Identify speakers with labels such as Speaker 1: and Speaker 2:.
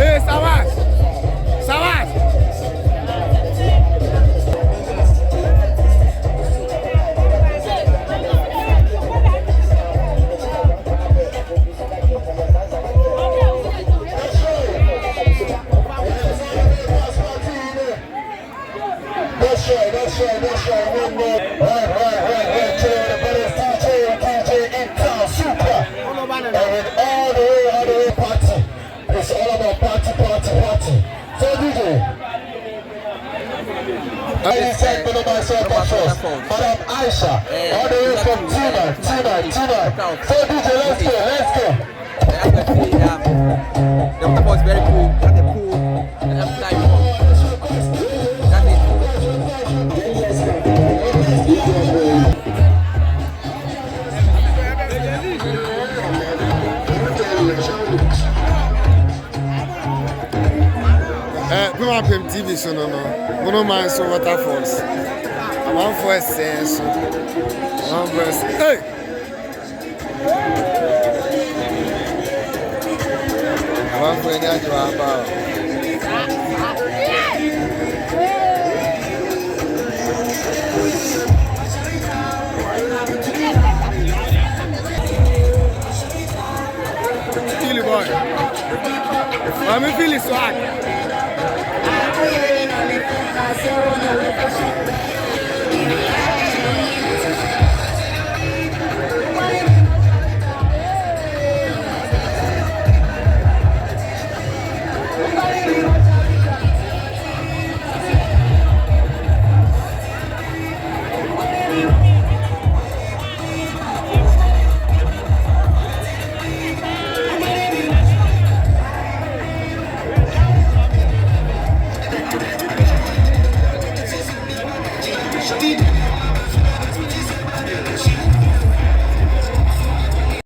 Speaker 1: Hey, Sawas! Sawas!
Speaker 2: That's right. One more. Right. To the brothers, DJ in town, super. And all the way party. It's all about party. So DJ. I said Bono Manso Waterfalls. Madam Aisha. All the way from Tina. So DJ, let's go.
Speaker 3: The waterfall is very cool. Got the pool. And I'm flying home. That's it.
Speaker 1: Come on, TV, so no. Bono Manso Waterfalls. One for sense. One verse. Hey! One for any about. Feel it, boy. I'm feeling swag.
Speaker 2: Speed.